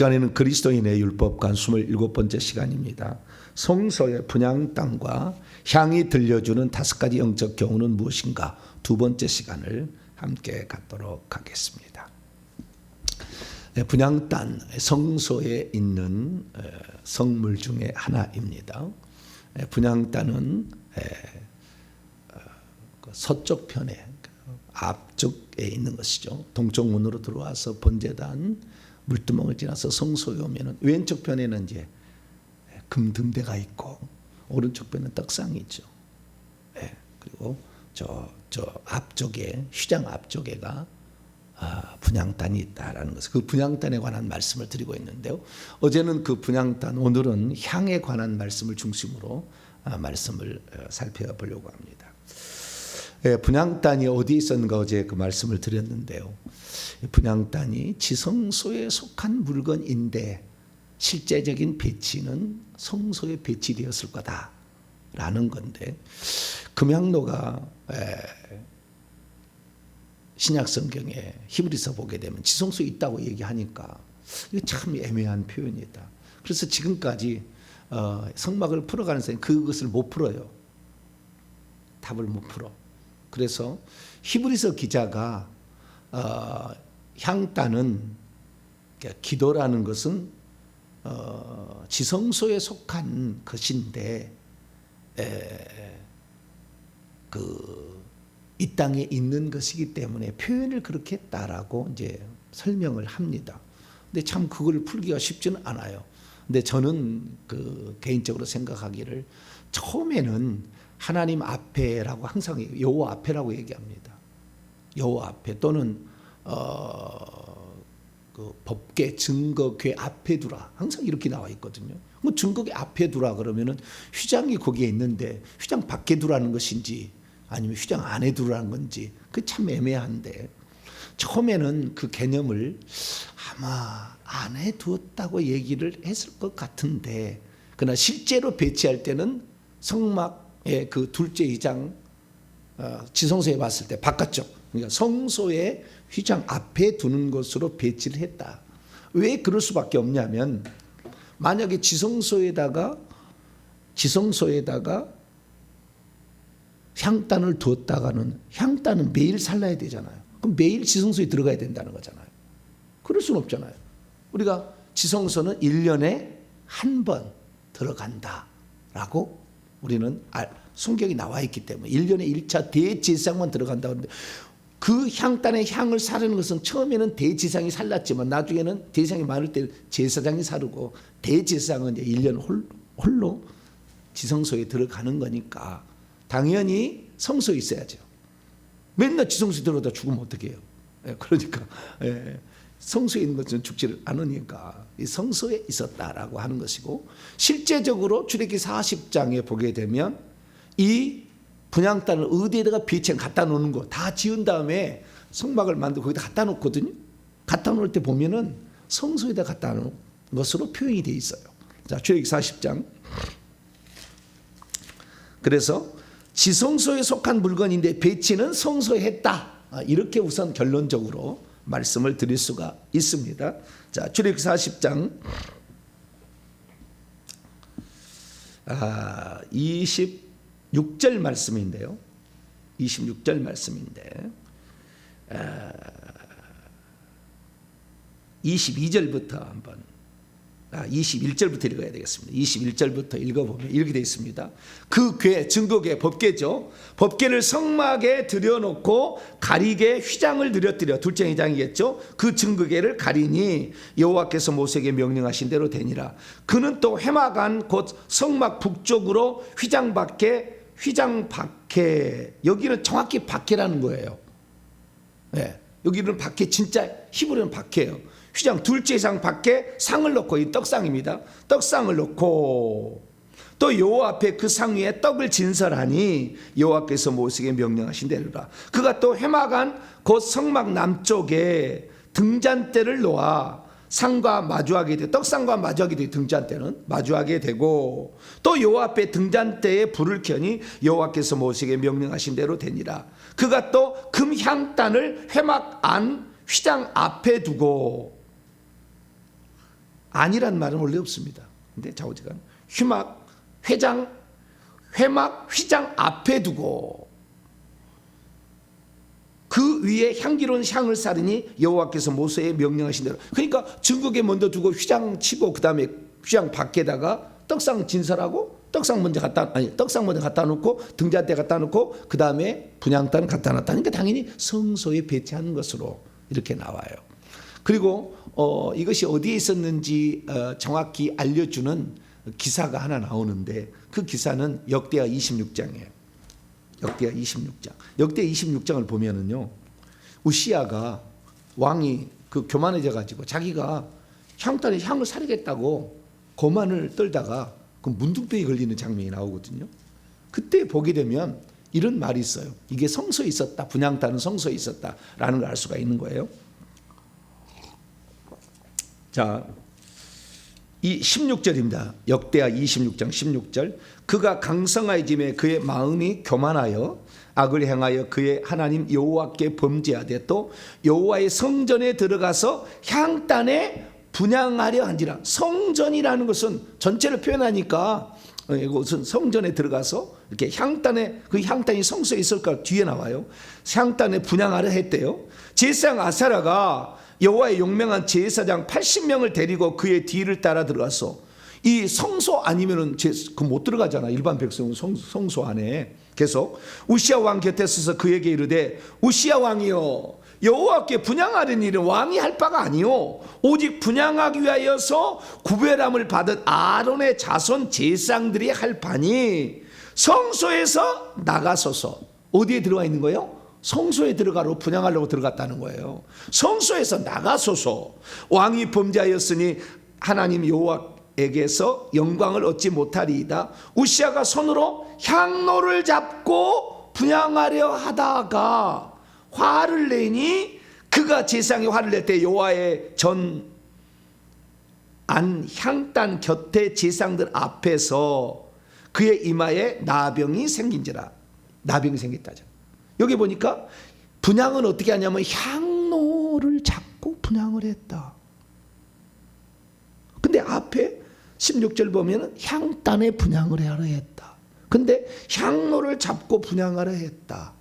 시간에는 그리스도인의 율법관 27번째 시간입니다. 성소의 분향 땅과 향이 들려주는 5가지 영적 교훈은 무엇인가? 2번째 시간을 함께 갖도록 하겠습니다. 분향 땅, 성소에 있는 성물 중에 하나입니다. 분향 땅은 서쪽 편에 앞쪽에 있는 것이죠. 동쪽 문으로 들어와서 번제단 물두멍을 지나서 성소에 오면은 왼쪽 편에는 이제 금등대가 있고 오른쪽 편은 떡상이 있죠. 그리고 저 앞쪽에 휘장 앞쪽에가 분향단이 있다라는 것을, 그 분향단에 관한 말씀을 드리고 있는데요. 어제는 그 분향단, 오늘은 향에 관한 말씀을 중심으로 말씀을 살펴보려고 합니다. 분향단이 어디에 있었는가 어제 그 말씀을 드렸는데요. 분향단이 지성소에 속한 물건인데 실제적인 배치는 성소에 배치되었을 거다라는 건데, 금향로가 신약 성경에 히브리서 보게 되면 지성소에 있다고 얘기하니까 이게 참 애매한 표현이다. 그래서 지금까지 성막을 풀어가는 사람이 그것을 못 풀어요. 답을 못 풀어. 그래서 히브리서 기자가 향단은, 기도라는 것은 지성소에 속한 것인데 이 땅에 있는 것이기 때문에 표현을 그렇게 했다라고 이제 설명을 합니다. 근데 참 그걸 풀기가 쉽지는 않아요. 근데 저는 개인적으로 생각하기를 처음에는 하나님 앞에라고 항상 여호와 앞에라고 얘기합니다. 여호와 앞에 또는 법궤 증거궤 앞에 두라, 항상 이렇게 나와 있거든요. 뭐 증거궤 앞에 두라 그러면은 휘장이 거기에 있는데 휘장 밖에 두라는 것인지 아니면 휘장 안에 두라는 건지 그 참 애매한데, 처음에는 그 개념을 아마 안에 두었다고 얘기를 했을 것 같은데, 그러나 실제로 배치할 때는 성막의 그 둘째 휘장, 지성소에 봤을 때 바깥쪽, 그러니까 성소의 휘장 앞에 두는 것으로 배치를 했다. 왜 그럴 수밖에 없냐면, 만약에 지성소에다가 향단을 두었다가는 향단은 매일 살라야 되잖아요. 그럼 매일 지성소에 들어가야 된다는 거잖아요. 그럴 수는 없잖아요. 우리가 지성소는 1년에 한 번 들어간다라고 우리는 성경이 나와 있기 때문에 1년에 1차 대제사장만 들어간다고 하는데, 그 향단의 향을 사르는 것은 처음에는 대제사장이 살랐지만 나중에는 대제사장이 많을 때 제사장이 사르고, 대제사장은 이제 1년 홀로 지성소에 들어가는 거니까 당연히 성소에 있어야죠. 맨날 지성소에 들어가다 죽으면 어떡해요? 그러니까 성소에 있는 것은 죽지를 않으니까 이 성소에 있었다라고 하는 것이고, 실제적으로 출애굽기 40장에 보게 되면 이 분향단을 어디에다가 배치해 갖다 놓는 거 다 지은 다음에 성막을 만들고 거기다 갖다 놓거든요. 갖다 놓을 때 보면은 성소에다 갖다 놓은 것으로 표현이 되어 있어요. 자, 출애굽기 40장. 그래서 지성소에 속한 물건인데 배치는 성소에 했다, 이렇게 우선 결론적으로 말씀을 드릴 수가 있습니다. 자, 출애굽기 40장 26절 말씀인데요. 26절 말씀인데 22절부터 한번 21절부터 읽어야 되겠습니다. 21절부터 읽어보면 이렇게 되어 있습니다. 그 궤, 증거궤, 법궤죠. 법궤를 성막에 들여놓고 가리개 휘장을 들여뜨려, 둘째 휘장이겠죠. 그 증거궤를 가리니 여호와께서 모세에게 명령하신 대로 되니라. 그는 또 회막안 곧 성막 북쪽으로 휘장 밖에, 여기는 정확히 밖에라는 거예요. 여기는 밖에, 진짜 히브리는 밖에요. 휘장 둘째 상 밖에 상을 놓고, 이 떡상입니다. 떡상을 놓고 또 여호와 앞에 그 상 위에 떡을 진설하니 여호와께서 모세에게 명령하신 대로라. 그가 또 회막안 곧 성막 남쪽에 등잔대를 놓아 상과 마주하게 되고, 떡상과 마주하게 되고, 등잔대는 마주하게 되고, 또 여호와 앞에 등잔대에 불을 켜니 여호와께서 모세에게 명령하신 대로 되니라. 그가 또 금향단을 회막 안 휘장 앞에 두고, 아니란 말은 원래 없습니다. 근데 좌우지간 회막 휘장 앞에 두고 그 위에 향기로운 향을 사르니 여호와께서 모세에 명령하신 대로. 그러니까 증거계 먼저 두고 휘장 치고 그 다음에 휘장 밖에다가 떡상 진설하고 떡상 먼저 갖다 놓고 등잔대 갖다 놓고 그 다음에 분향단 갖다 놨다니까 당연히 성소에 배치하는 것으로 이렇게 나와요. 그리고 이것이 어디에 있었는지 정확히 알려주는 기사가 하나 나오는데 그 기사는 역대하 26장이에요. 역대하 26장. 역대 26장을 보면은요, 우시야가 왕이 그 교만해져 가지고 자기가 향단에 향을 사르겠다고 거만을 떨다가 그 문둥병이 걸리는 장면이 나오거든요. 그때 보게 되면 이런 말이 있어요. 이게 성소에 있었다. 분향단은 성소에 있었다라는 걸 알 수가 있는 거예요. 자, 이 16절입니다. 역대하 26장 16절. 그가 강성하여짐에 그의 마음이 교만하여 악을 행하여 그의 하나님 여호와께 범죄하되 또 여호와의 성전에 들어가서 향단에 분향하려 한지라. 성전이라는 것은 전체를 표현하니까 이것은 성전에 들어가서 이렇게 향단에, 그 향단이 성소에 있을까 뒤에 나와요. 향단에 분향하려 했대요. 제사장 아사라가 여호와의 용맹한 제사장 80명을 데리고 그의 뒤를 따라 들어가서, 이 성소 아니면은 그 못 들어가잖아. 일반 백성은 성소 안에. 계속 우시야 왕 곁에 서서 그에게 이르되 우시야 왕이여, 여호와께 분향하는 일은 왕이 할 바가 아니요 오직 분향하기 위하여서 구별함을 받은 아론의 자손 제사장들이 할 바니 성소에서 나가소서. 어디에 들어가 있는 거예요? 성소에 들어가러 분향하려고 들어갔다는 거예요. 성소에서 나가소서. 왕이 범죄하였으니 하나님 여호와에게서 영광을 얻지 못하리이다. 우시야가 손으로 향로를 잡고 분향하려 하다가 화를 내니, 그가 제사장이 화를 낼 때 여호와의 전 안 향단 곁에 제사장들 앞에서 그의 이마에 나병이 생긴지라. 나병이 생겼다죠. 여기 보니까 분향은 어떻게 하냐면 향로를 잡고 분향을 했다. 근데 앞에 16절 보면은 향단에 분향을 하려 했다. 근데 향로를 잡고 분향하려 했다.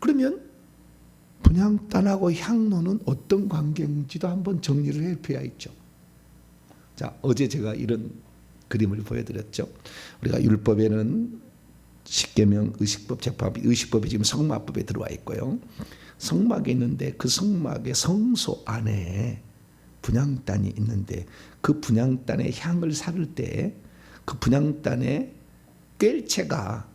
그러면 분향단하고 향로는 어떤 관계인지도 한번 정리를 해봐야 있죠. 자, 어제 제가 이런 그림을 보여드렸죠. 우리가 율법에는 십계명, 의식법, 제법, 의식법이 지금 성막법에 들어와 있고요. 성막에 있는데 그 성막의 성소 안에 분향단이 있는데 그 분향단의 향을 사를 때 그 분향단의 꿰체가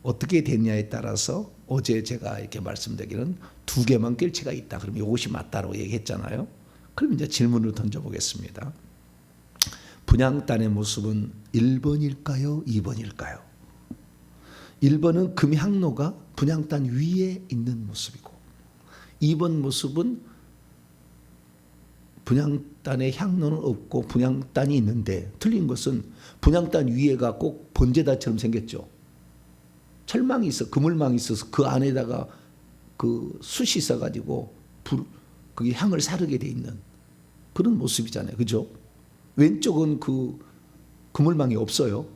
어떻게 됐냐에 따라서 어제 제가 이렇게 말씀드리기는 2개만 꿰체가 있다. 그럼 이것이 맞다고 얘기했잖아요. 그럼 이제 질문을 던져보겠습니다. 분향단의 모습은 1번일까요? 2번일까요? 1번은 금향로가 분향단 위에 있는 모습이고, 2번 모습은 분향단에 향로는 없고 분향단이 있는데, 틀린 것은 분향단 위에가 꼭 번제단처럼 생겼죠. 철망이 있어, 그물망이 있어서 그 안에다가 그 숯이 있어가지고 그게 향을 사르게 돼 있는 그런 모습이잖아요. 그죠? 왼쪽은 그 그물망이 없어요.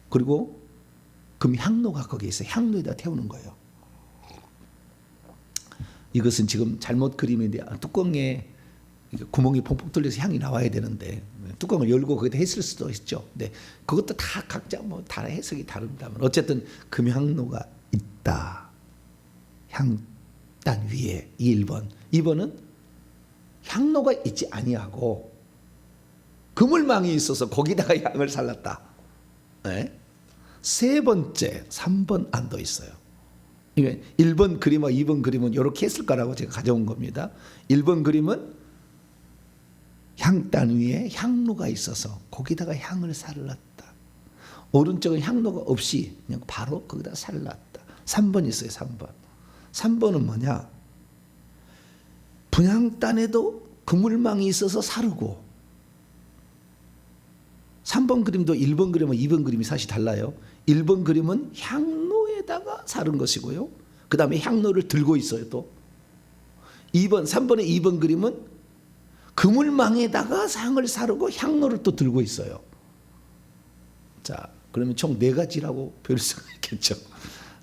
그리고 금 향로가 거기에 있어요. 향로에다 태우는 거예요. 이것은 지금 잘못 그림인데 뚜껑에 구멍이 펑펑 뚫려서 향이 나와야 되는데 뚜껑을 열고 거기다 했을 수도 있죠. 네, 그것도 다 각자 뭐 다 해석이 다릅니다만 어쨌든 금향로가 있다. 향단 위에 1번. 2번은 향로가 있지 아니하고 그물망이 있어서 거기다가 향을 살랐다. 네. 세 번째, 3번 안도 있어요. 1번 그림과 2번 그림은 이렇게 했을 거라고 제가 가져온 겁니다. 1번 그림은 향단 위에 향로가 있어서 거기다가 향을 살랐다. 오른쪽은 향로가 없이 그냥 바로 거기다 살랐다. 3번 있어요. 3번. 3번은 뭐냐? 분향단에도 그물망이 있어서 사르고, 3번 그림도 1번 그림과 2번 그림이 사실 달라요. 1번 그림은 향로에다가 사른 것이고요. 그 다음에 향로를 들고 있어요. 또 3번의 2번 그림은 그물망에다가 향을 사르고 향로를 또 들고 있어요. 자, 그러면 총 4가지라고 배울 수가 있겠죠.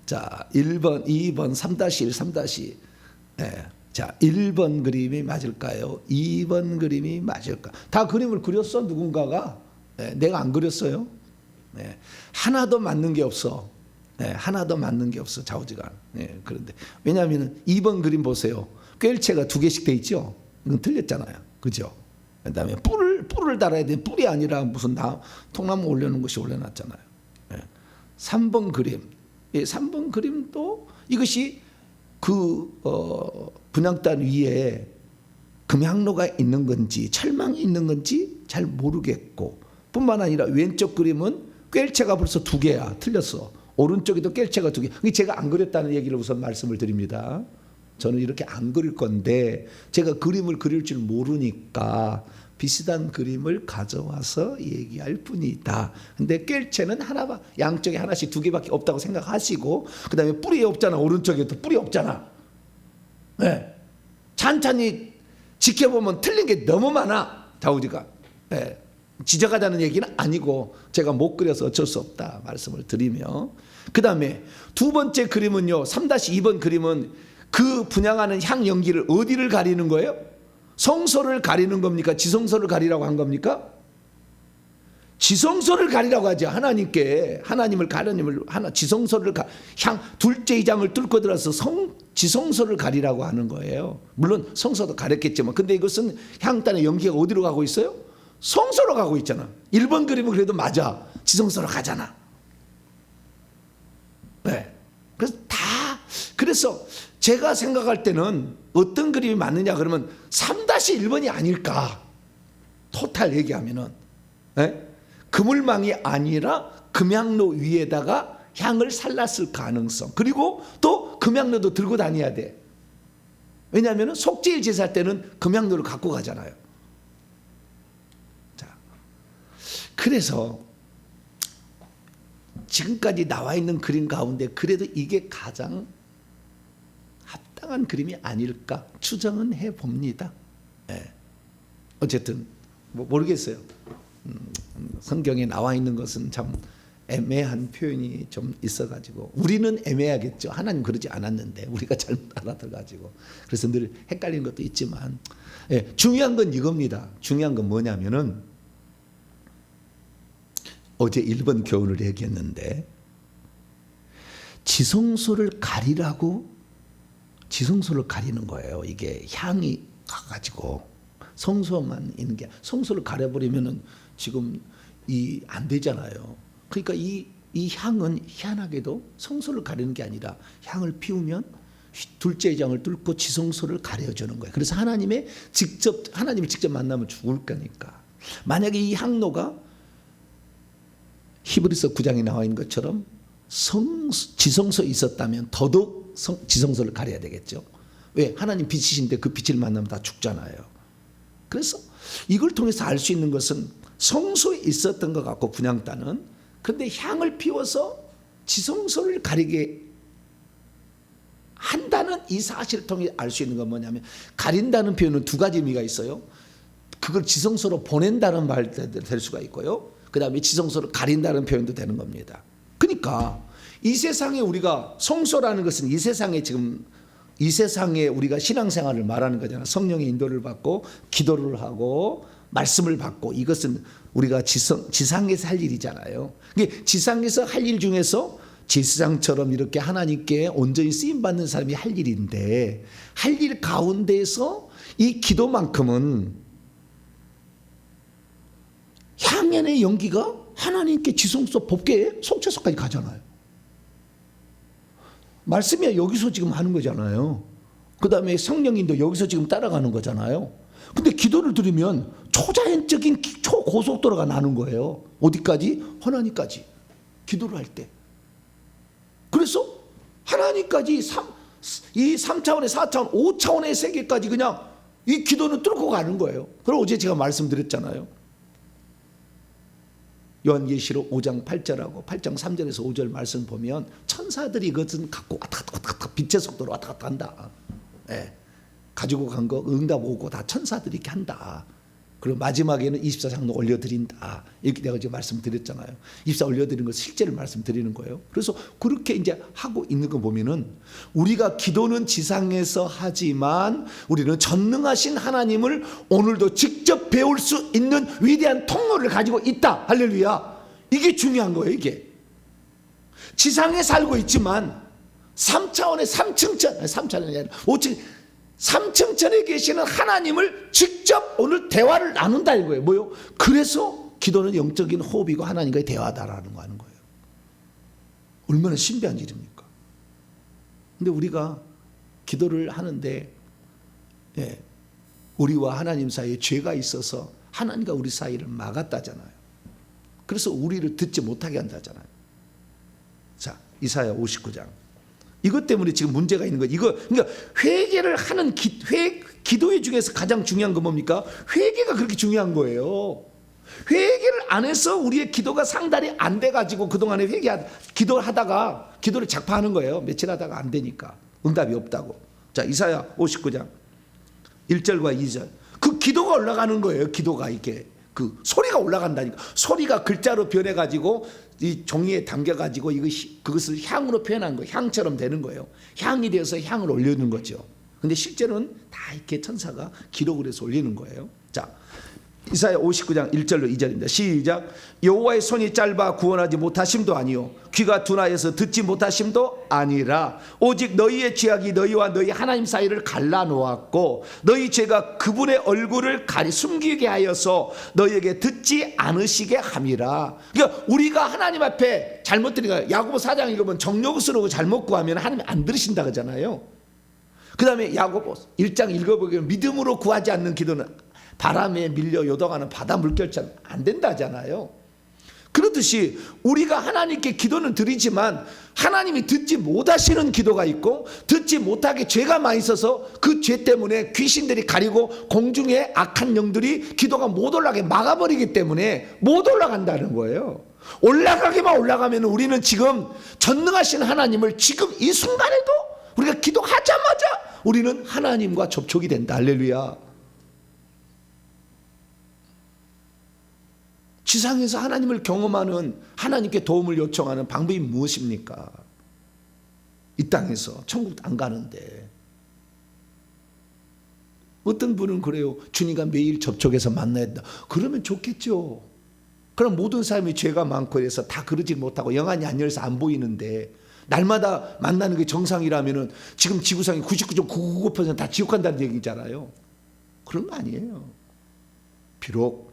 자, 1번, 2번, 3-1, 3-2. 네. 자, 1번 그림이 맞을까요? 2번 그림이 맞을까? 다 그림을 그렸어, 누군가가? 네, 내가 안 그렸어요. 네, 하나도 맞는 게 없어. 네, 하나도 맞는 게 없어, 좌우지간. 네, 그런데 왜냐하면 2번 그림 보세요. 꿰일체가 2개씩 돼 있죠. 이건 틀렸잖아요, 그죠? 그다음에 뿔을 달아야 돼. 뿔이 아니라 무슨 통나무 올려놓은 것이 올려놨잖아요. 네. 3번 그림, 3번 그림도 이것이 분향단 위에 금향로가 있는 건지 철망이 있는 건지 잘 모르겠고, 뿐만 아니라 왼쪽 그림은 꿰일체가 벌써 2개야. 틀렸어. 오른쪽에도 꿰일체가 2개. 제가 안 그렸다는 얘기를 우선 말씀을 드립니다. 저는 이렇게 안 그릴 건데 제가 그림을 그릴 줄 모르니까 비슷한 그림을 가져와서 얘기할 뿐이다. 근데 꿰일체는 하나, 양쪽에 하나씩 2개밖에 없다고 생각하시고, 그 다음에 뿔이 없잖아. 오른쪽에도 뿔이 없잖아. 네. 찬찬히 지켜보면 틀린 게 너무 많아, 좌우지간. 네. 지적하자는 얘기는 아니고 제가 못 그려서 어쩔 수 없다 말씀을 드리며, 그 다음에 2번째 그림은요, 3-2번 그림은 그 분향하는 향 연기를 어디를 가리는 거예요? 성소를 가리는 겁니까? 지성소를 가리라고 한 겁니까? 지성소를 가리라고 하죠. 하나님을 지성소를 둘째 이장을 뚫고 들어서 지성소를 가리라고 하는 거예요. 물론 성소도 가렸겠지만, 근데 이것은 향단의 연기가 어디로 가고 있어요? 성소로 가고 있잖아. 1번 그림은 그래도 맞아. 지성소로 가잖아. 네. 그래서 제가 생각할 때는 어떤 그림이 맞느냐 그러면 3-1번이 아닐까. 토탈 얘기하면은. 네? 그물망이 아니라 금향로 위에다가 향을 살랐을 가능성. 그리고 또 금향로도 들고 다녀야 돼. 왜냐하면 속죄일 제사할 때는 금향로를 갖고 가잖아요. 자, 그래서 지금까지 나와 있는 그림 가운데 그래도 이게 가장 합당한 그림이 아닐까 추정은 해봅니다. 네. 어쨌든 모르겠어요. 성경에 나와 있는 것은 참 애매한 표현이 좀 있어가지고, 우리는 애매하겠죠. 하나님 그러지 않았는데 우리가 잘못 알아들어가지고 그래서 늘 헷갈리는 것도 있지만, 예, 중요한 건 이겁니다. 중요한 건 뭐냐면은 어제 1번 교훈을 얘기했는데, 지성소를 가리라고 지성소를 가리는 거예요. 이게 향이 가가지고 성소만 있는 게, 성소를 가려버리면은 지금 안 되잖아요. 그러니까 이 향은 희한하게도 성소를 가리는 게 아니라 향을 피우면 둘째 장을 뚫고 지성소를 가려주는 거예요. 그래서 하나님을 직접 만나면 죽을 거니까. 만약에 이 향로가 히브리서 9장에 나와 있는 것처럼 지성소에 있었다면 더더욱 지성소를 가려야 되겠죠. 왜? 하나님 빛이신데 그 빛을 만나면 다 죽잖아요. 그래서 이걸 통해서 알 수 있는 것은 성소에 있었던 것 같고 분향단은, 그런데 향을 피워서 지성소를 가리게 한다는 이 사실을 통해 알 수 있는 건 뭐냐면, 가린다는 표현은 2가지 의미가 있어요. 그걸 지성소로 보낸다는 말 될 수가 있고요. 그 다음에 지성소를 가린다는 표현도 되는 겁니다. 그러니까 이 세상에 우리가 성소라는 것은 이 세상에 우리가 신앙생활을 말하는 거잖아요. 성령의 인도를 받고 기도를 하고 말씀을 받고, 이것은 우리가 지상에서 할 일이잖아요. 지상에서 할 일 중에서 제사장처럼 이렇게 하나님께 온전히 쓰임받는 사람이 할 일인데, 할 일 가운데서 이 기도만큼은 향연의 연기가 하나님께 지성소 법궤에 속죄소까지 가잖아요. 말씀이야 여기서 지금 하는 거잖아요. 그 다음에 성령님도 여기서 지금 따라가는 거잖아요. 근데 기도를 드리면 초자연적인 초고속도로가 나는 거예요. 어디까지? 하나님까지. 기도를 할 때. 그래서 하나님까지 이 3차원의 4차원 5차원의 세계까지 그냥 이 기도는 뚫고 가는 거예요. 그럼 어제 제가 말씀드렸잖아요. 요한계시록 5장 8절하고 8장 3절에서 5절 말씀 보면 천사들이 그것은 갖고 왔다 갔다 빛의 속도로 왔다 갔다 한다. 예. 가지고 간 거 응답 오고 다 천사들이 이렇게 한다. 그리고 마지막에는 24장로 올려드린다. 이렇게 내가 지금 말씀드렸잖아요. 24 올려드리는 거 실제로 말씀드리는 거예요. 그래서 그렇게 이제 하고 있는 거 보면은 우리가 기도는 지상에서 하지만 우리는 전능하신 하나님을 오늘도 직접 배울 수 있는 위대한 통로를 가지고 있다. 할렐루야. 이게 중요한 거예요. 이게 지상에 살고 있지만 3차원의 3층천이 아니라 5층 3층천에 계시는 하나님을 직접 오늘 대화를 나눈다 이거예요. 뭐요? 그래서 기도는 영적인 호흡이고 하나님과의 대화다라는 거 하는 거예요. 얼마나 신비한 일입니까? 근데 우리가 기도를 하는데 우리와 하나님 사이에 죄가 있어서 하나님과 우리 사이를 막았다잖아요. 그래서 우리를 듣지 못하게 한다잖아요. 자, 이사야 59장. 이것 때문에 지금 문제가 있는 거예요. 그러니까 회개를 하는 기도회 중에서 가장 중요한 건 뭡니까? 회개가 그렇게 중요한 거예요. 회개를 안 해서 우리의 기도가 상달이 안 돼가지고 그동안에 기도를 하다가 기도를 작파하는 거예요. 며칠 하다가 안 되니까 응답이 없다고. 자, 이사야 59장 1절과 2절. 그 기도가 올라가는 거예요. 기도가 이게 그 소리가 올라간다니까. 소리가 글자로 변해가지고 이 종이에 담겨가지고 그것을 향으로 표현한 거예요. 향처럼 되는 거예요. 향이 되어서 향을 올리는 거죠. 근데 실제로는 다 이렇게 천사가 기록을 해서 올리는 거예요. 자, 이사야 59장 1절로 2절입니다. 시작. 여호와의 손이 짧아 구원하지 못하심도 아니요 귀가 둔하여서 듣지 못하심도 아니라 오직 너희의 죄악이 너희와 너희 하나님 사이를 갈라놓았고 너희 죄가 그분의 얼굴을 숨기게 하여서 너희에게 듣지 않으시게 함이라. 그러니까 우리가 하나님 앞에 잘못 드리니까 야고보 4장 읽으면 정욕스러워 잘못 구하면 하나님 안 들으신다 그러잖아요. 그 다음에 야고보 1장 읽어보면 믿음으로 구하지 않는 기도는 바람에 밀려 요동하는 바다 물결처럼 안 된다잖아요. 그렇듯이 우리가 하나님께 기도는 드리지만 하나님이 듣지 못하시는 기도가 있고 듣지 못하게 죄가 많이 있어서 그 죄 때문에 귀신들이 가리고 공중에 악한 영들이 기도가 못 올라가게 막아버리기 때문에 못 올라간다는 거예요. 올라가기만 올라가면 우리는 지금 전능하신 하나님을 지금 이 순간에도 우리가 기도하자마자 우리는 하나님과 접촉이 된다. 할렐루야. 지상에서 하나님을 경험하는 하나님께 도움을 요청하는 방법이 무엇입니까? 이 땅에서 천국도 안 가는데 어떤 분은 그래요. 주님과 매일 접촉해서 만나야 된다. 그러면 좋겠죠. 그럼 모든 사람이 죄가 많고 해서 다 그러지 못하고 영안이 안 열려서 안 보이는데 날마다 만나는 게 정상이라면 지금 지구상이 99.999% 다 지옥 간다는 얘기잖아요. 그런 거 아니에요. 비록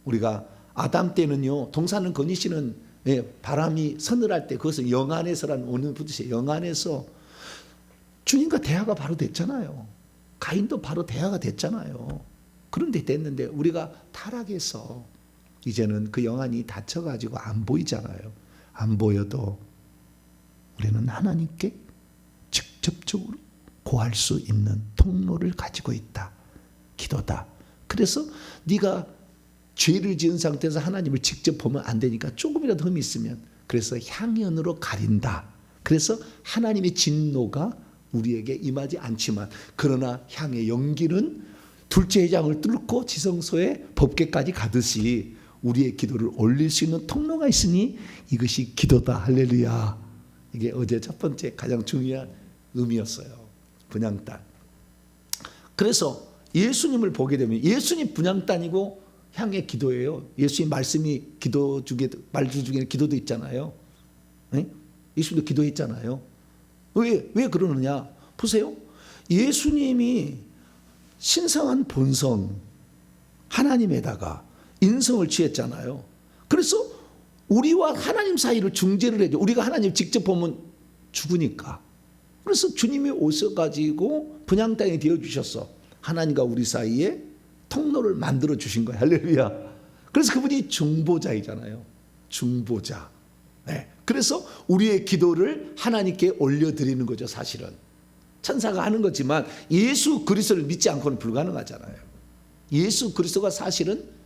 우리가 아담 때는요, 동산은 거니시는 바람이 서늘할 때 그것은 영안에서라는 오늘 부르시 영안에서 주님과 대화가 바로 됐잖아요. 가인도 바로 대화가 됐잖아요. 그런데 됐는데 우리가 타락해서 이제는 그 영안이 닫혀가지고 안 보이잖아요. 안 보여도 우리는 하나님께 직접적으로 고할 수 있는 통로를 가지고 있다. 기도다. 그래서 네가 죄를 지은 상태에서 하나님을 직접 보면 안 되니까 조금이라도 흠이 있으면 그래서 향연으로 가린다. 그래서 하나님의 진노가 우리에게 임하지 않지만 그러나 향의 연기는 둘째 회장을 뚫고 지성소의 법궤까지 가듯이 우리의 기도를 올릴 수 있는 통로가 있으니 이것이 기도다. 할렐루야. 이게 어제 첫 번째 가장 중요한 의미였어요. 분향단. 그래서 예수님을 보게 되면 예수님 분향단이고 향의 기도예요. 예수님 말씀이 기도 중에 말씀 중에 기도도 있잖아요. 네? 예수님도 기도했잖아요. 왜 그러느냐? 보세요. 예수님이 신성한 본성 하나님에다가 인성을 취했잖아요. 그래서 우리와 하나님 사이를 중재를 해줘. 우리가 하나님 직접 보면 죽으니까. 그래서 주님이 오셔가지고 분향단이 되어주셨어. 하나님과 우리 사이에 통로를 만들어 주신 거예요. 할렐루야. 그래서 그분이 중보자이잖아요. 중보자. 네. 그래서 우리의 기도를 하나님께 올려드리는 거죠. 사실은 천사가 하는 거지만 예수 그리스도를 믿지 않고는 불가능하잖아요. 예수 그리스도가 사실은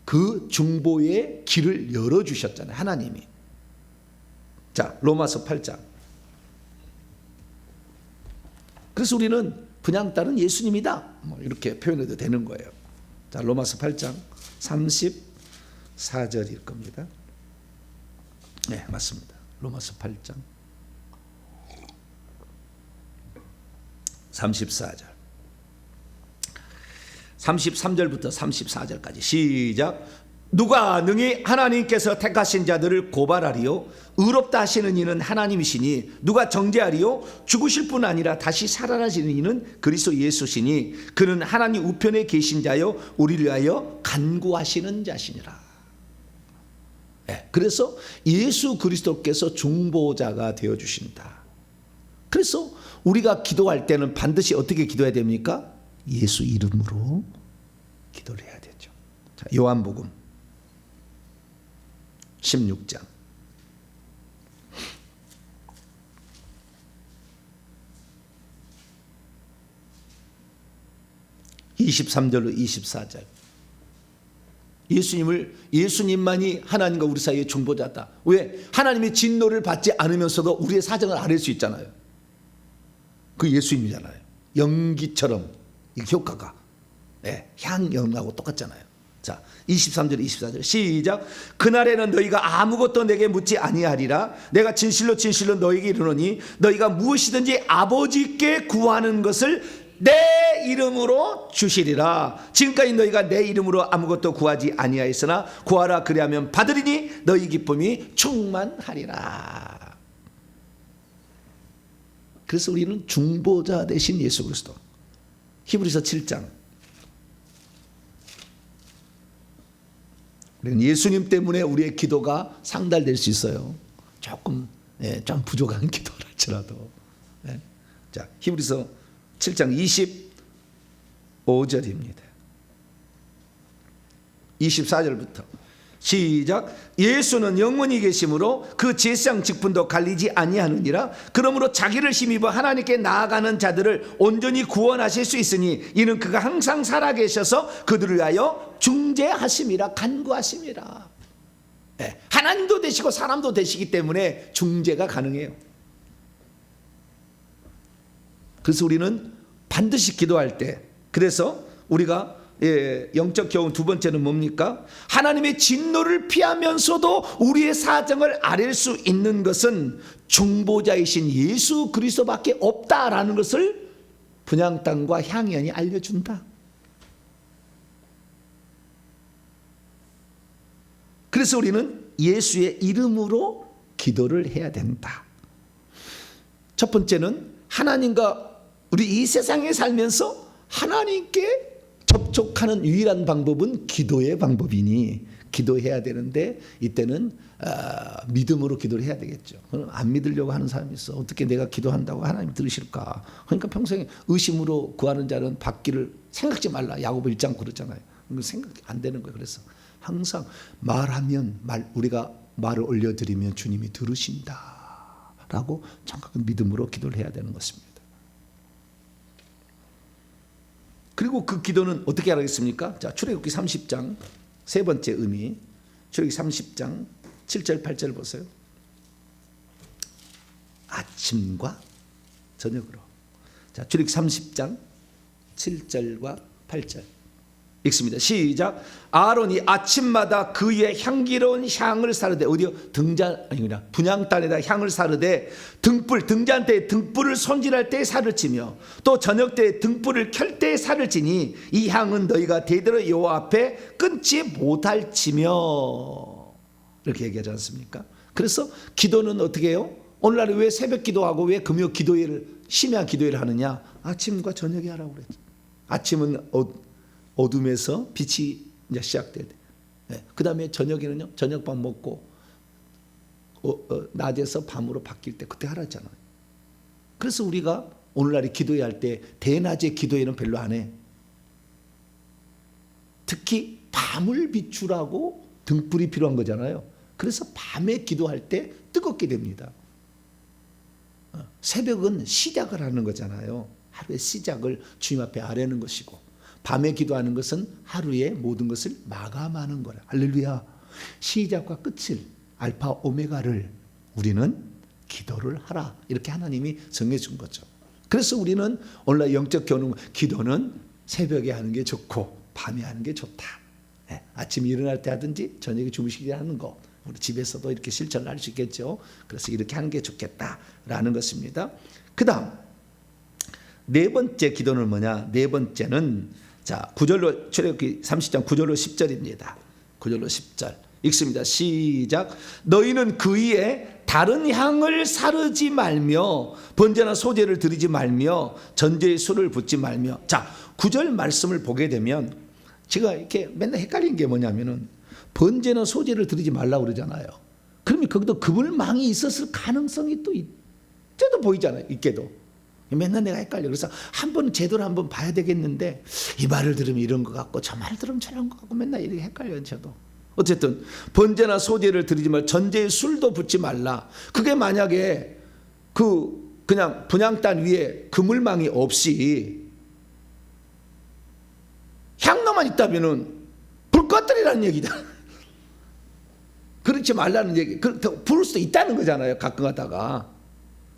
그 중보의 길을 열어주셨잖아요. 하나님이. 자, 로마서 8장. 그래서 우리는 분향단은 예수님이다. 뭐 이렇게 표현해도 되는 거예요. 자, 로마서 8장 34절일 겁니다. 네, 맞습니다. 로마서 8장 34절. 33절부터 34절까지 시작. 누가 능히 하나님께서 택하신 자들을 고발하리요? 의롭다 하시는 이는 하나님이시니 누가 정죄하리요? 죽으실 뿐 아니라 다시 살아나시는 이는 그리스도 예수시니 그는 하나님 우편에 계신 자요 우리를 위하여 간구하시는 자시니라. 네, 그래서 예수 그리스도께서 중보자가 되어주신다. 그래서 우리가 기도할 때는 반드시 어떻게 기도해야 됩니까? 예수 이름으로 기도를 해야 되죠. 자, 요한복음 16장 23절로 24절. 예수님만이 하나님과 우리 사이의 중보자다. 왜? 하나님의 진노를 받지 않으면서도 우리의 사정을 알 수 있잖아요. 그 예수님이잖아요. 연기처럼 이 효과가 향연하고 똑같잖아요. 자, 23절 24절 시작. 그날에는 너희가 아무것도 내게 묻지 아니하리라. 내가 진실로 진실로 너희에게 이르노니 너희가 무엇이든지 아버지께 구하는 것을 내 이름으로 주시리라. 지금까지 너희가 내 이름으로 아무것도 구하지 아니하였으나 구하라 그리하면 받으리니 너희 기쁨이 충만하리라. 그래서 우리는 중보자 되신 예수 그리스도. 히브리서 7장. 예수님 때문에 우리의 기도가 상달될 수 있어요. 조금 좀 부족한 기도를 할지라도. 자, 히브리서 7장 25절입니다. 24절부터 시작. 예수는 영원히 계심으로 그 제사장 직분도 갈리지 아니하느니라. 그러므로 자기를 힘입어 하나님께 나아가는 자들을 온전히 구원하실 수 있으니 이는 그가 항상 살아계셔서 그들을 위하여 중재하심이라. 간구하심이라. 하나님도 되시고 사람도 되시기 때문에 중재가 가능해요. 그래서 우리는 반드시 기도할 때, 그래서 우리가 영적 교훈 두 번째는 뭡니까? 하나님의 진노를 피하면서도 우리의 사정을 아뢰 수 있는 것은 중보자이신 예수 그리스도밖에 없다라는 것을 분향단과 향연이 알려준다. 그래서 우리는 예수의 이름으로 기도를 해야 된다. 첫 번째는 하나님과 우리 이 세상에 살면서 하나님께 접촉하는 유일한 방법은 기도의 방법이니 기도해야 되는데 이때는 믿음으로 기도를 해야 되겠죠. 안 믿으려고 하는 사람이 있어. 어떻게 내가 기도한다고 하나님 들으실까? 그러니까 평생 의심으로 구하는 자는 받기를 생각지 말라. 야고보 1장 그러잖아요. 생각이 안 되는 거예요. 그래서 항상 말하면 우리가 말을 올려드리면 주님이 들으신다라고 정확한 믿음으로 기도를 해야 되는 것입니다. 그리고 그 기도는 어떻게 하겠습니까? 자, 출애굽기 30장 세 번째 의미. 출애굽기 30장 7절 8절 보세요. 아침과 저녁으로. 자, 출애굽기 30장 7절과 8절 읽습니다. 시작. 아론이 아침마다 그의 향기로운 향을 사르되, 어디요? 분향단에다 향을 사르되 등잔 때 등불을 손질할 때 살을 치며 또 저녁 때 등불을 켤 때 살을 치니 이 향은 너희가 대대로 여호와 앞에 끊지 못할지며. 이렇게 얘기하지 않습니까? 그래서 기도는 어떻게 해요? 오늘날에 왜 새벽 기도하고 왜 금요 기도회를 심야 기도회를 하느냐? 아침과 저녁에 하라고 그랬죠. 아침은 어둠에서 빛이 이제 시작돼야 돼. 그 다음에 저녁에는요, 저녁밥 먹고 낮에서 밤으로 바뀔 때 그때 하라잖아요. 그래서 우리가 오늘날에 기도회 할 때 대낮에 기도회는 별로 안 해. 특히 밤을 비추라고 등불이 필요한 거잖아요. 그래서 밤에 기도할 때 뜨겁게 됩니다. 새벽은 시작을 하는 거잖아요. 하루의 시작을 주님 앞에 아뢰는 것이고, 밤에 기도하는 것은 하루의 모든 것을 마감하는 거라. 할렐루야. 시작과 끝을, 알파 오메가를 우리는 기도를 하라. 이렇게 하나님이 정해준 거죠. 그래서 우리는 오늘날 영적 기도는 새벽에 하는 게 좋고 밤에 하는 게 좋다. 아침에 일어날 때 하든지 저녁에 주무시기 전에 하는 거, 우리 집에서도 이렇게 실천을 할 수 있겠죠. 그래서 이렇게 하는 게 좋겠다라는 것입니다. 그 다음 네 번째 기도는 뭐냐? 네 번째는 자 9절로 출애굽기 30장 9절로 10절입니다. 9절로 10절 읽습니다. 시작. 너희는 그 위에 다른 향을 사르지 말며 번제나 소제를 드리지 말며 전제의 술을 붓지 말며. 자 9절 말씀을 보게 되면 제가 이렇게 맨날 헷갈린 게 뭐냐면은 번제나 소제를 드리지 말라고 그러잖아요. 그러면 거기도 그물망이 있었을 가능성이 또 있게도 보이잖아요. 있게도. 맨날 내가 헷갈려. 그래서 한번 제대로 한번 봐야 되겠는데 이 말을 들으면 이런 것 같고 저 말을 들으면 저런 것 같고 맨날 이렇게 헷갈려요. 저도. 어쨌든 번제나 소제를 드리지 말고 전제에 술도 붓지 말라. 그게 만약에 그냥 분향단 위에 그물망이 없이 향로만 있다면은 불 꺼뜨리라는 얘기다. 그렇지 말라는 얘기. 부를 수도 있다는 거잖아요. 가끔 하다가.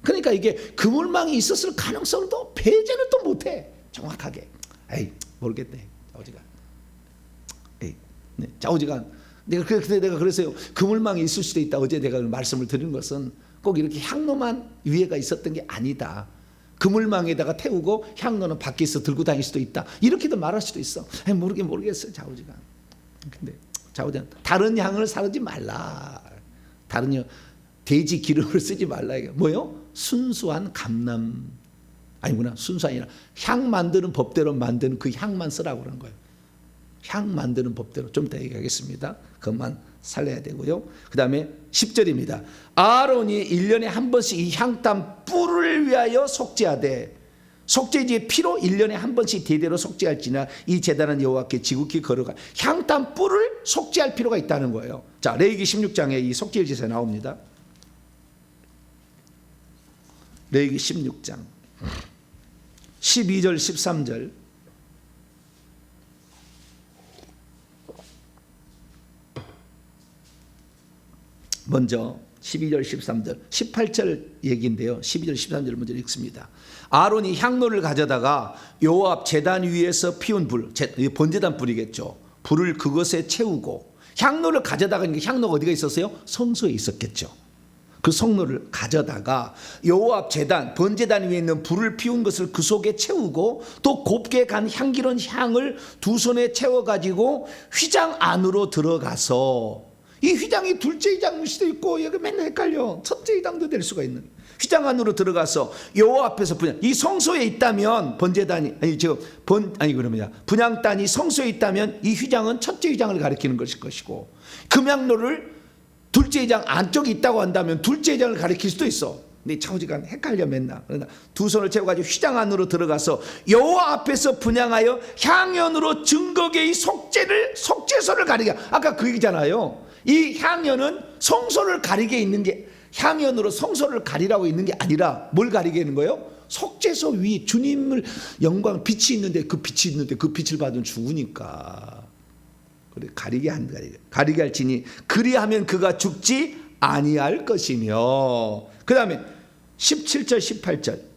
그러니까 이게 그물망이 있었을 가능성도 배제는 또 못해. 정확하게. 에이 모르겠네. 좌우지간. 에이 네, 좌우지간. 내가 그래서요. 그물망이 있을 수도 있다. 어제 내가 말씀을 드린 것은 꼭 이렇게 향로만 위에가 있었던 게 아니다. 그물망에다가 태우고 향로는 밖에서 들고 다닐 수도 있다. 이렇게도 말할 수도 있어. 모르겠어요. 좌우지간. 근데 좌우지간 다른 향을 사르지 말라. 다른 돼지 기름을 쓰지 말라. 이게 뭐요? 순수한 감람 아니구나. 순수한 아니라 향 만드는 법대로 만드는 그 향만 쓰라고 그런 거예요. 향 만드는 법대로 좀 이따 얘기하겠습니다. 그것만 살려야 되고요. 그 다음에 10절입니다. 아론이 1년에 한 번씩 이 향단 뿔을 위하여 속죄하되 속죄지의 피로 1년에 한 번씩 대대로 속죄할지나 이 제단은 여호와께 지극히 거룩하. 향단 뿔을 속죄할 필요가 있다는 거예요. 자 레위기 16장에 이 속죄의 제사 나옵니다. 레위기 16장 12절 13절 먼저 12절 13절 18절 얘기인데요. 12절 13절 먼저 읽습니다. 아론이 향로를 가져다가 여호와 앞 제단 위에서 피운 불, 번제단 불이겠죠. 불을 그것에 채우고 향로를 가져다가 향로가 어디가 있었어요? 성소에 있었겠죠. 그 성로를 가져다가 여호와 앞 제단 번제단 위에 있는 불을 피운 것을 그 속에 채우고 또 곱게 간 향기로운 향을 두 손에 채워가지고 휘장 안으로 들어가서 이 휘장이 둘째 휘장일 수도 있고 여기 맨날 헷갈려. 첫째 휘장도 될 수가 있는 휘장 안으로 들어가서 여호와 앞에서 이 성소에 있다면 번제단이 분향단이 성소에 있다면 이 휘장은 첫째 휘장을 가리키는 것일 것이고 금향로를 둘째 휘장 안쪽에 있다고 한다면 둘째 휘장을 가리킬 수도 있어. 근데 차오지간 헷갈려 맨날. 그러나 두 손을 채워가지고 휘장 안으로 들어가서 여호와 앞에서 분향하여 향연으로 증거계의 속죄소를 가리게. 아까 그 얘기잖아요. 이 향연은 성소를 가리게 있는 게 향연으로 성소를 가리라고 있는 게 아니라 뭘 가리게 있는 거예요? 속죄소 위 주님을 영광 빛이 있는데 그 빛을 받은 주니까 그래 가리게 할지니 그리하면 그가 죽지 아니할 것이며. 그 다음에 17절 18절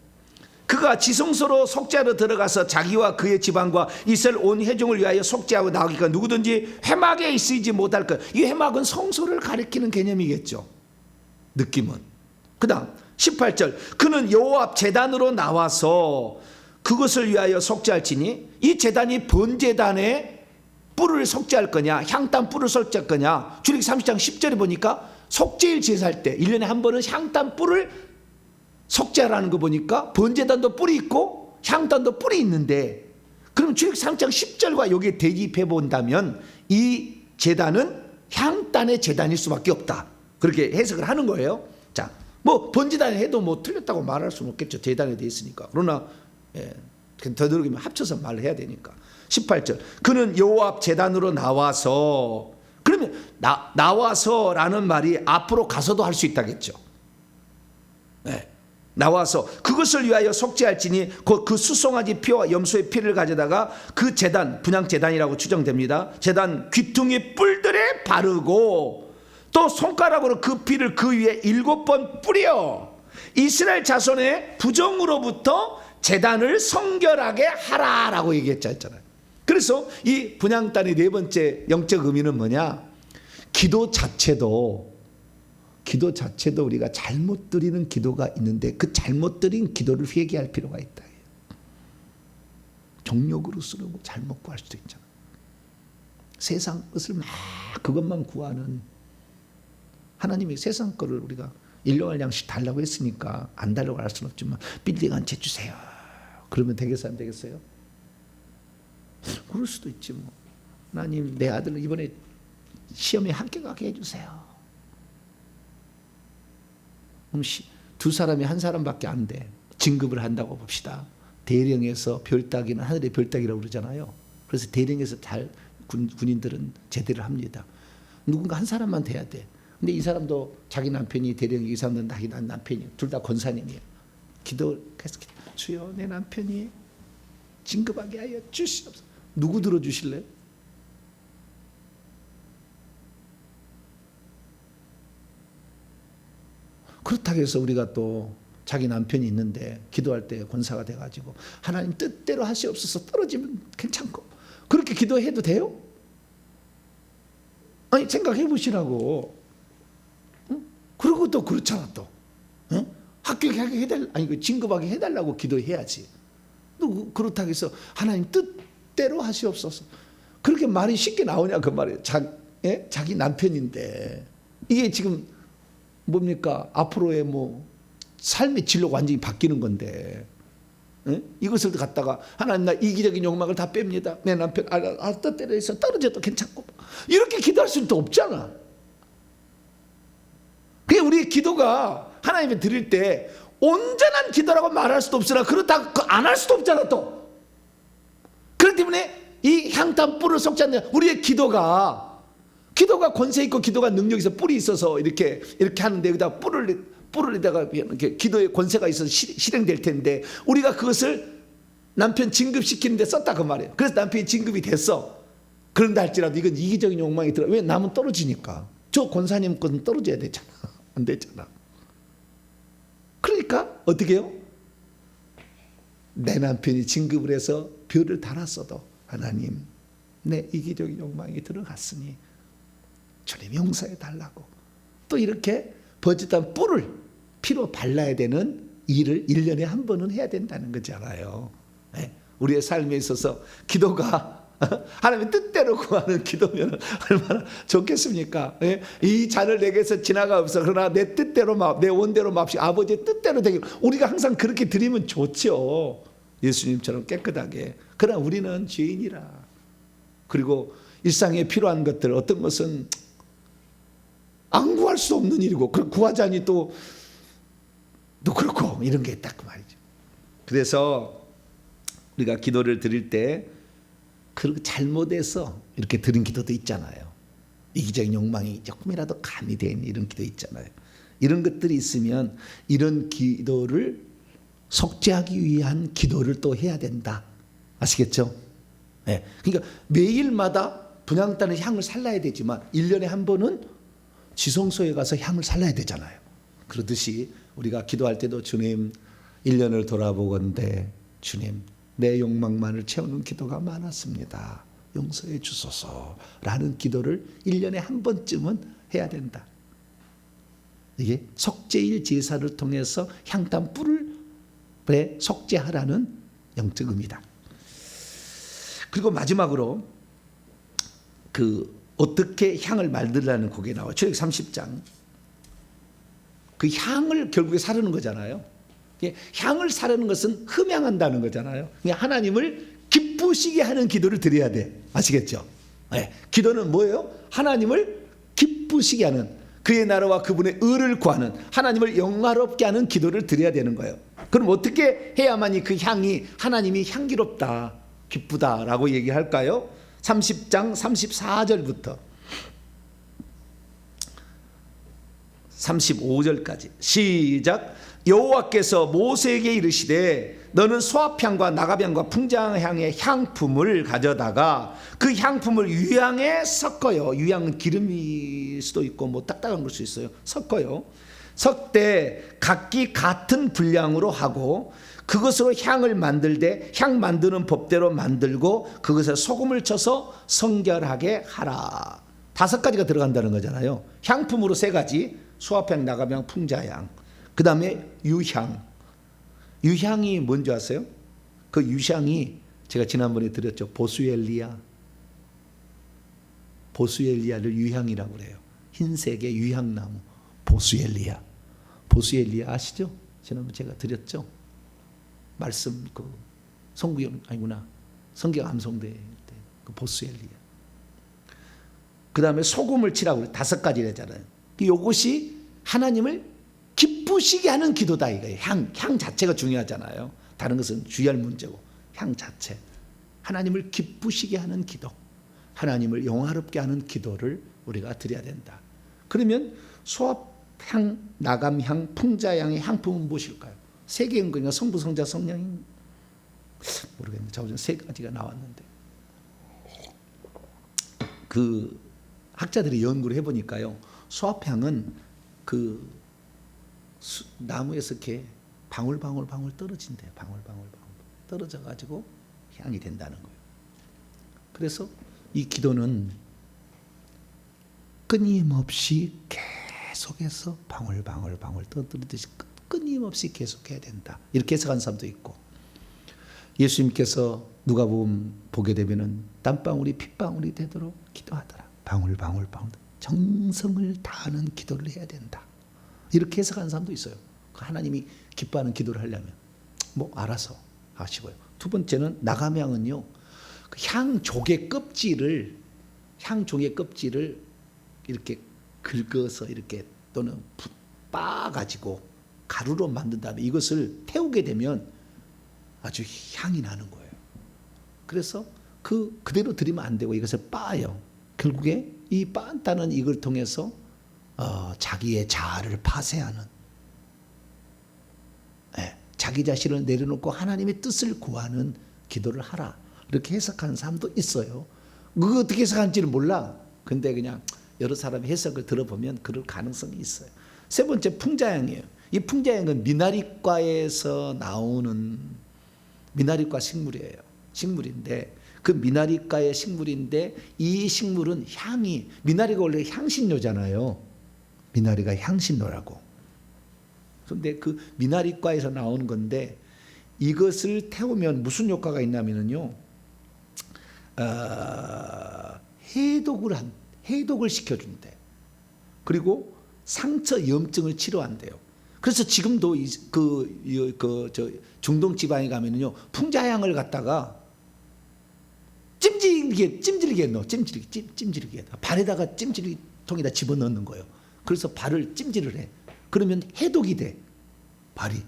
그가 지성소로 속죄하러 들어가서 자기와 그의 집안과 이스라엘 온 회중을 위하여 속죄하고 나오기가 누구든지 회막에 있지 못할 것. 이 회막은 성소를 가리키는 개념이겠죠. 느낌은. 그 다음 18절 그는 여호와 앞 제단으로 나와서 그것을 위하여 속죄할지니 이 제단이 번제단에 뿔을 속죄할 거냐 향단 뿔을 속죄할 거냐. 출애굽기 30장 10절에 보니까 속죄일 제사할 때 1년에 한 번은 향단 뿔을 속죄하라는 거 보니까 번제단도 뿔이 있고 향단도 뿔이 있는데 그럼 출애굽기 3장 10절과 여기에 대입해 본다면 이 제단은 향단의 제단일 수밖에 없다. 그렇게 해석을 하는 거예요. 자, 뭐 번제단에 해도 뭐 틀렸다고 말할 수는 없겠죠. 제단에 돼 있으니까. 그러나 되도록이면 합쳐서 말을 해야 되니까. 18절 그는 여호와 앞 제단으로 나와서. 그러면 나와서라는 말이 앞으로 가서도 할 수 있다겠죠. 네. 나와서 그것을 위하여 속죄할지니 그 수송아지 피와 염소의 피를 가져다가 그 제단 분향 제단이라고 추정됩니다. 제단 귀퉁이 뿔들에 바르고 또 손가락으로 그 피를 그 위에 7번 뿌려 이스라엘 자손의 부정으로부터 제단을 성결하게 하라라고 얘기했잖아요. 그래서 이 분향단의 네 번째 영적 의미는 뭐냐? 기도 자체도 우리가 잘못 드리는 기도가 있는데 그 잘못 드린 기도를 회개할 필요가 있다. 정욕으로 쓰려고 잘못 구할 수도 있잖아. 세상 것을 막 그것만 구하는, 하나님이 세상 거를 우리가 일용할 양식 달라고 했으니까 안 달라고 할 수는 없지만 빌딩 한 채 주세요. 그러면 되겠어요, 안 되겠어요? 그럴 수도 있지 뭐. 하나님, 내 아들을 이번에 시험에 합격하게 해주세요. 그럼 두 사람이 한 사람밖에 안 돼. 진급을 한다고 봅시다. 대령에서 별따기는 하늘의 별따기라고 그러잖아요. 그래서 대령에서 군인들은 제대를 합니다. 누군가 한 사람만 돼야 돼. 근데 이 사람도 자기 남편이 대령이, 이 사람은 자기 남편이, 둘 다 권사님이에요. 계속 주여, 내 남편이 진급하게 하여 주시옵소서. 누구 들어주실래요? 그렇다고 해서 우리가 또 자기 남편이 있는데 기도할 때 권사가 돼가지고 하나님 뜻대로 하시옵소서 떨어지면 괜찮고, 그렇게 기도해도 돼요? 아니, 생각해 보시라고. 응? 그리고 또 그렇잖아 또. 응? 합격하게 해달라, 아니 진급하게 해달라고 기도해야지. 또 그렇다고 해서 하나님 뜻대로 하시옵소서, 그렇게 말이 쉽게 나오냐 그 말이에요. 자기 남편인데 이게 지금 뭡니까? 앞으로의 뭐 삶의 진로가 완전히 바뀌는 건데, 이것을 갖다가 하나님, 나 이기적인 욕망을 다 뺍니다. 내 남편 뜻대로 해서 떨어져도 괜찮고, 이렇게 기도할 수는 또 없잖아. 그게 우리의 기도가 하나님께 드릴 때 온전한 기도라고 말할 수도 없으나 그렇다고 안 할 수도 없잖아 또. 그렇기 때문에 이 향단 뿔을 섞지 않는 우리의 기도가 권세 있고 기도가 능력이 있어, 뿔이 있어서 이렇게 하는데 여기다 뿔을에다가 이렇게 기도의 권세가 있어서 실행될 텐데 우리가 그것을 남편 진급시키는 데 썼다 그 말이에요. 그래서 남편이 진급이 됐어. 그런다 할지라도 이건 이기적인 욕망이 들어. 왜? 남은 떨어지니까. 저 권사님 건 떨어져야 되잖아. 안 되잖아. 그러니까 어떻게 해요? 내 남편이 진급을 해서 별을 달았어도 하나님, 내 이기적인 욕망이 들어갔으니 주님 용서해 달라고, 또 이렇게 버짓한 뿔을 피로 발라야 되는 일을 1년에 한 번은 해야 된다는 거잖아요. 우리의 삶에 있어서 기도가 하나님의 뜻대로 구하는 기도면 얼마나 좋겠습니까? 이 잔을 내게서 지나가옵소서. 그러나 내 뜻대로 내 원대로 마옵시고 아버지의 뜻대로 되길. 우리가 항상 그렇게 드리면 좋죠. 예수님처럼 깨끗하게. 그러나 우리는 죄인이라. 그리고 일상에 필요한 것들, 어떤 것은 안 구할 수 없는 일이고, 구하자니 또 그렇고, 이런 게 있다 그 말이죠. 그래서 우리가 기도를 드릴 때 그렇게 잘못해서 이렇게 드린 기도도 있잖아요. 이기적인 욕망이 조금이라도 가미된 이런 기도 있잖아요. 이런 것들이 있으면 이런 기도를 속죄하기 위한 기도를 또 해야 된다. 아시겠죠? 네. 그러니까 매일마다 분향단의 향을 살라야 되지만 1년에 한 번은 지성소에 가서 향을 살라야 되잖아요. 그러듯이 우리가 기도할 때도 주님, 1년을 돌아보건대 주님, 내 욕망만을 채우는 기도가 많았습니다. 용서해 주소서라는 기도를 1년에 한 번쯤은 해야 된다. 이게 속죄일 제사를 통해서 향단 뿔을 속죄하라는 영적 의미다. 그리고 마지막으로 어떻게 향을 만들라는 곡에 나와요. 출애굽기 30장. 그 향을 결국에 사르는 거잖아요. 향을 사르는 것은 흠향한다는 거잖아요. 하나님을 기쁘시게 하는 기도를 드려야 돼. 아시겠죠? 네. 기도는 뭐예요? 하나님을 기쁘시게 하는, 그의 나라와 그분의 의를 구하는, 하나님을 영화롭게 하는 기도를 드려야 되는 거예요. 그럼 어떻게 해야만이 그 향이 하나님이 향기롭다, 기쁘다라고 얘기할까요? 30장 34절부터 35절까지 시작. 여호와께서 모세에게 이르시되 너는 수압향과 나가향과 풍장향의 향품을 가져다가 그 향품을 유향에 섞어요. 유향은 기름일 수도 있고 뭐 딱딱한 걸 수 있어요. 섞어요. 석대 각기 같은 분량으로 하고 그것으로 향을 만들되 향 만드는 법대로 만들고 그것에 소금을 쳐서 성결하게 하라. 5가지가 들어간다는 거잖아요. 향품으로 3가지, 수압향, 나감향, 풍자향. 그 다음에 유향. 유향이 뭔지 아세요? 그 유향이 제가 지난번에 드렸죠. 보수엘리아. 보수엘리아를 유향이라고 그래요. 흰색의 유향나무 보수엘리아. 보수엘리아 아시죠? 지난번 제가 드렸죠. 말씀 그 성구영 아니구나. 성경 암송대 때 그 보수엘리아. 그 다음에 소금을 치라고 그래. 5가지래잖아요. 이것이 하나님을 기쁘시게 하는 기도다 이거예요. 향 자체가 중요하잖아요. 다른 것은 주의할 문제고 향 자체. 하나님을 기쁘시게 하는 기도, 하나님을 영화롭게 하는 기도를 우리가 드려야 된다. 그러면 소합향, 나감향, 풍자향의 향품은 무엇일까요? 3개인 거니까 성부, 성자, 성령인 모르겠는데 저번에 3가지가 나왔는데 그 학자들이 연구를 해보니까요, 소합향은 그 나무에서 이렇게 방울방울 떨어진대요. 방울방울 떨어져 가지고 향이 된다는 거예요. 그래서 이 기도는 끊임없이 계속해서 방울방울 떠들듯이 끊임없이 계속해야 된다. 이렇게 해석한 사람도 있고, 예수님께서 누가복음 보게 되면은 땀방울이 핏방울이 되도록 기도하더라. 방울방울 정성을 다하는 기도를 해야 된다. 이렇게 해석하는 사람도 있어요. 하나님이 기뻐하는 기도를 하려면 뭐 알아서 하시고요. 2번째는 나감향은요, 향족의 껍질을 이렇게 긁어서 이렇게 또는 빻아가지고 가루로 만든 다음에 이것을 태우게 되면 아주 향이 나는 거예요. 그래서 그대로 드리면 안 되고 이것을 빻아요. 결국에 이 빻다는 이걸 통해서 자기의 자아를 파쇄하는, 자기 자신을 내려놓고 하나님의 뜻을 구하는 기도를 하라. 이렇게 해석하는 사람도 있어요. 그거 어떻게 해석하는지를 몰라. 근데 그냥 여러 사람의 해석을 들어보면 그럴 가능성이 있어요. 3번째 풍자향이에요. 이 풍자향은 미나리과에서 나오는 미나리과 식물인데 그 미나리과의 식물인데 이 식물은 향이, 미나리가 원래 향신료잖아요. 미나리가 향신료라고. 그런데 그 미나리과에서 나오는 건데 이것을 태우면 무슨 효과가 있냐면요, 해독을 시켜준대. 그리고 상처 염증을 치료한대요. 그래서 지금도 중동 지방에 가면은요, 풍자향을 갖다가 찜질기에 넣어. 찜질기에 발에다가 찜질통에다 집어넣는 거예요. 그래서 발을 찜질을 해. 그러면 해독이 돼, 발이.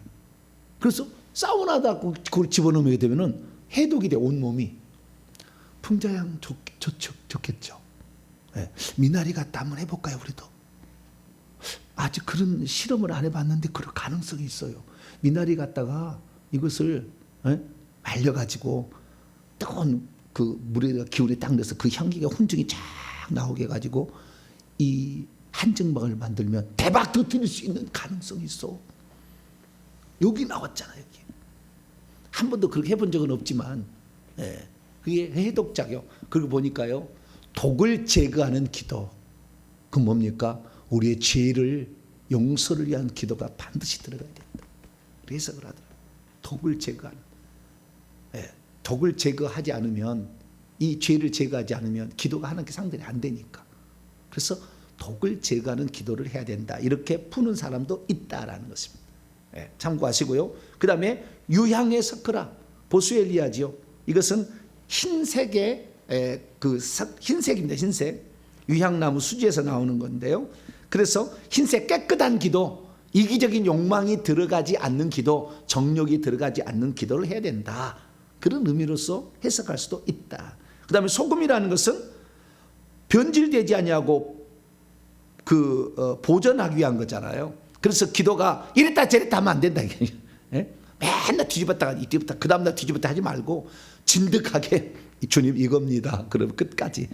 그래서 사우나다 그걸 집어넣으면 되면은 해독이 돼, 온몸이. 풍자향 좋겠죠. 네. 미나리 갖다 한번 해볼까요, 우리도? 아직 그런 실험을 안 해봤는데 그럴 가능성이 있어요. 미나리 갖다가 이것을 말려가지고 뜨거운 그 물에다가 기운에 딱 넣어서 그 향기가 훈증이 쫙 나오게 해가지고 이 한증막을 만들면 대박 터뜨릴 수 있는 가능성이 있어. 여기 나왔잖아요. 여기. 한 번도 그렇게 해본 적은 없지만, 그게 해독작용. 그리고 보니까요, 독을 제거하는 기도. 그 뭡니까? 우리의 죄를 용서를 위한 기도가 반드시 들어가야 된다. 그래서 그러더라고요. 독을 제거하는. 독을 제거하지 않으면, 이 죄를 제거하지 않으면 기도가 하나님께 상달이 안 되니까. 그래서 독을 제거하는 기도를 해야 된다. 이렇게 푸는 사람도 있다라는 것입니다. 참고하시고요. 그 다음에 유향의 서크라, 보수엘리아지요. 이것은 흰색의 흰색입니다. 흰색. 유향나무 수지에서 나오는 건데요. 그래서 흰색 깨끗한 기도, 이기적인 욕망이 들어가지 않는 기도, 정욕이 들어가지 않는 기도를 해야 된다. 그런 의미로서 해석할 수도 있다. 그 다음에 소금이라는 것은 변질되지 아니하고 보존하기 위한 거잖아요. 그래서 기도가 이랬다 저랬다 하면 안 된다. 맨날 뒤집었다가 이뒤집었다 그 다음날 뒤집었다 하지 말고 진득하게 주님 이겁니다. 그러면 끝까지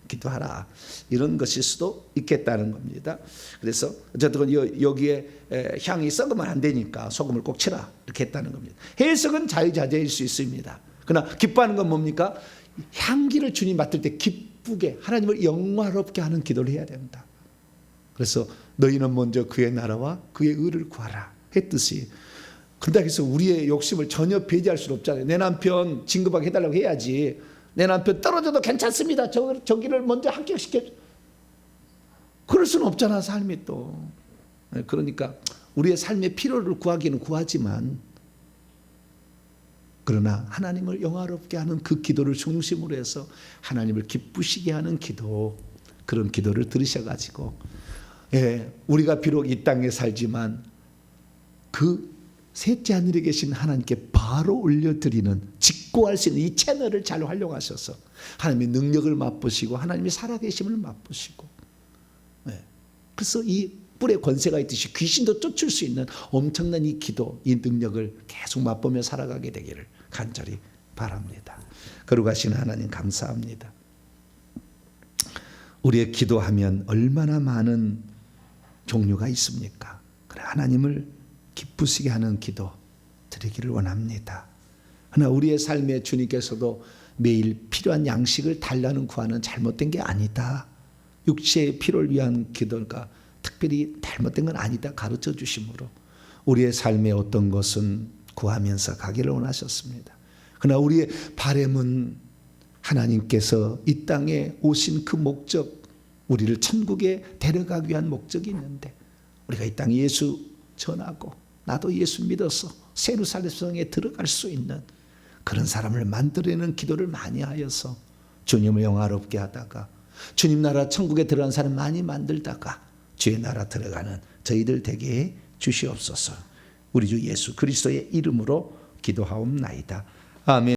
기도하라. 이런 것일 수도 있겠다는 겁니다. 그래서 어쨌든 여기에 향이 썩으면 안 되니까 소금을 꼭 치라 이렇게 했다는 겁니다. 해석은 자유자재일 수 있습니다. 그러나 기뻐하는 건 뭡니까? 향기를 주님 맡을 때 기쁘게 하나님을 영화롭게 하는 기도를 해야 된다. 그래서 너희는 먼저 그의 나라와 그의 의를 구하라 했듯이, 그런다 해서 우리의 욕심을 전혀 배제할 수는 없잖아요. 내 남편 진급하게 해달라고 해야지. 내 남편 떨어져도 괜찮습니다. 저기를 먼저 합격시켜. 그럴 수는 없잖아, 삶이 또. 그러니까 우리의 삶의 필요를 구하기는 구하지만, 그러나 하나님을 영화롭게 하는 그 기도를 중심으로 해서 하나님을 기쁘시게 하는 기도, 그런 기도를 들으셔가지고, 우리가 비록 이 땅에 살지만 그 셋째 하늘에 계신 하나님께 바로 올려드리는, 직고할 수 있는 이 채널을 잘 활용하셔서 하나님의 능력을 맛보시고 하나님의 살아계심을 맛보시고, 그래서 이 뿔에 권세가 있듯이 귀신도 쫓을 수 있는 엄청난 이 기도, 이 능력을 계속 맛보며 살아가게 되기를 간절히 바랍니다. 거룩하신 하나님 감사합니다. 우리의 기도하면 얼마나 많은 종류가 있습니까? 그래, 하나님을 기쁘시게 하는 기도 드리기를 원합니다. 그러나 우리의 삶에 주님께서도 매일 필요한 양식을 달라는 구하는 잘못된 게 아니다. 육체의 필요를 위한 기도가 특별히 잘못된 건 아니다 가르쳐 주심으로 우리의 삶에 어떤 것은 구하면서 가기를 원하셨습니다. 그러나 우리의 바람은 하나님께서 이 땅에 오신 그 목적, 우리를 천국에 데려가기 위한 목적이 있는데, 우리가 이 땅에 예수 전하고 나도 예수 믿어서 예루살렘 성에 들어갈 수 있는 그런 사람을 만들어내는 기도를 많이 하여서 주님을 영화롭게 하다가 주님 나라 천국에 들어간 사람 많이 만들다가 주의 나라 들어가는 저희들 되게 해 주시옵소서. 우리 주 예수 그리스도의 이름으로 기도하옵나이다. 아멘.